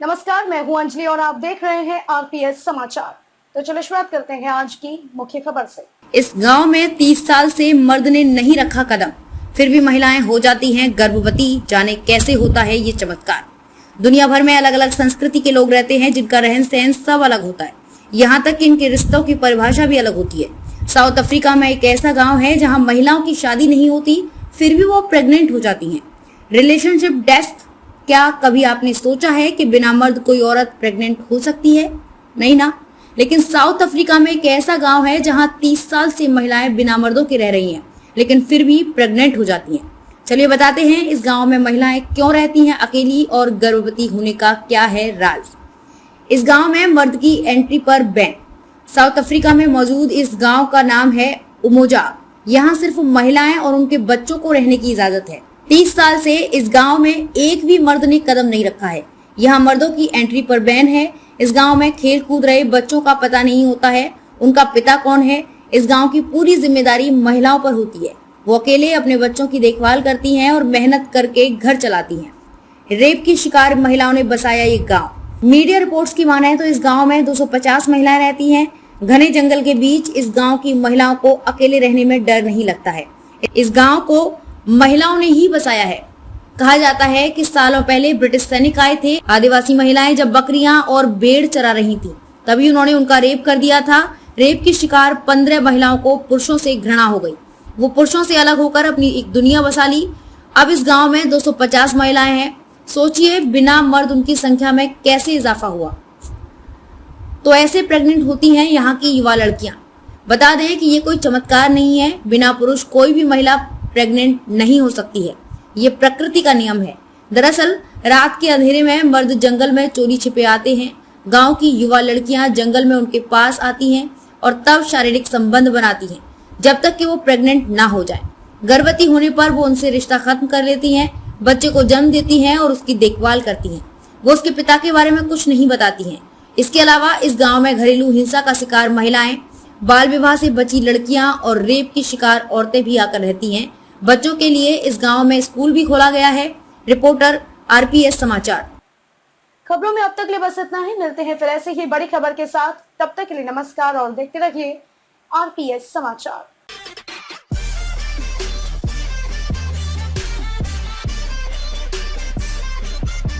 नमस्कार, मैं हूं अंजलि और आप देख रहे हैं आरपीएस समाचार। तो चलिए शुरुआत करते हैं आज की मुख्य खबर से। इस गांव में 30 साल से मर्द ने नहीं रखा कदम, फिर भी महिलाएं हो जाती हैं गर्भवती। जाने कैसे होता है ये चमत्कार। दुनिया भर में अलग अलग संस्कृति के लोग रहते हैं जिनका रहन सहन सब अलग होता है। यहाँ तक कि इनके रिश्तों की परिभाषा भी अलग होती है। साउथ अफ्रीका में एक ऐसा गाँव है जहाँ महिलाओं की शादी नहीं होती, फिर भी वो प्रेग्नेंट हो जाती है। रिलेशनशिप डेस्क, क्या कभी आपने सोचा है कि बिना मर्द कोई औरत प्रेग्नेंट हो सकती है? नहीं ना। लेकिन साउथ अफ्रीका में एक ऐसा गांव है जहां 30 साल से महिलाएं बिना मर्दों के रह रही हैं, लेकिन फिर भी प्रेग्नेंट हो जाती हैं। चलिए बताते हैं इस गांव में महिलाएं क्यों रहती हैं अकेली और गर्भवती होने का क्या है राज। इस गांव में मर्द की एंट्री पर बैन। साउथ अफ्रीका में मौजूद इस गांव का नाम है उमोजा। यहाँ सिर्फ महिलाएं और उनके बच्चों को रहने की इजाजत है। 30 साल से इस गांव में एक भी मर्द ने कदम नहीं रखा है। यहाँ मर्दों की एंट्री पर बैन है। इस गांव में खेल कूद रहे बच्चों का पता नहीं होता है उनका पिता कौन है। इस गांव की पूरी जिम्मेदारी महिलाओं पर होती है। वो अकेले अपने बच्चों की देखभाल करती हैं और मेहनत करके घर चलाती हैं। रेप की शिकार महिलाओं ने बसाया ये गांव। मीडिया रिपोर्ट्स की माने तो इस गांव में 250 महिलाएं रहती हैं। घने जंगल के बीच इस गांव की महिलाओं को अकेले रहने में डर नहीं लगता है। इस गांव को महिलाओं ने ही बसाया है। कहा जाता है कि सालों पहले ब्रिटिश सैनिक आए थे। आदिवासी महिलाएं जब बकरियां और भेड़ चरा रही थीं, तभी उन्होंने उनका रेप कर दिया था। रेप की शिकार 15 महिलाओं को पुरुषों से घृणा हो गई। वो पुरुषों से अलग होकर अपनी एक दुनिया बसा ली। अब इस गांव में 250 महिलाएं हैं। सोचिए बिना मर्द उनकी संख्या में कैसे इजाफा हुआ। तो ऐसे प्रेग्नेंट होती हैं यहाँ की युवा लड़कियां। बता दें कि ये कोई चमत्कार नहीं है। बिना पुरुष कोई भी महिला प्रेग्नेंट नहीं हो सकती है। ये प्रकृति का नियम है। दरअसल रात के अंधेरे में मर्द जंगल में चोरी छिपे आते हैं। गांव की युवा लड़कियां जंगल में उनके पास आती हैं और तब शारीरिक संबंध बनाती हैं जब तक कि वो प्रेग्नेंट ना हो जाए। गर्भवती होने पर वो उनसे रिश्ता खत्म कर लेती हैं, बच्चे को जन्म देती हैं और उसकी देखभाल करती हैं। वो उसके पिता के बारे में कुछ नहीं बताती हैं। इसके अलावा इस गाँव में घरेलू हिंसा का शिकार महिलाएं, बाल विवाह से बची लड़कियां और रेप की शिकार औरतें भी आकर रहती हैं। बच्चों के लिए इस गांव में स्कूल भी खोला गया है। रिपोर्टर आरपीएस समाचार। खबरों में अब तक के लिए बस इतना ही। मिलते हैं फिर ऐसे ही बड़ी खबर के साथ। तब तक के लिए नमस्कार और देखते रहिए आरपीएस समाचार।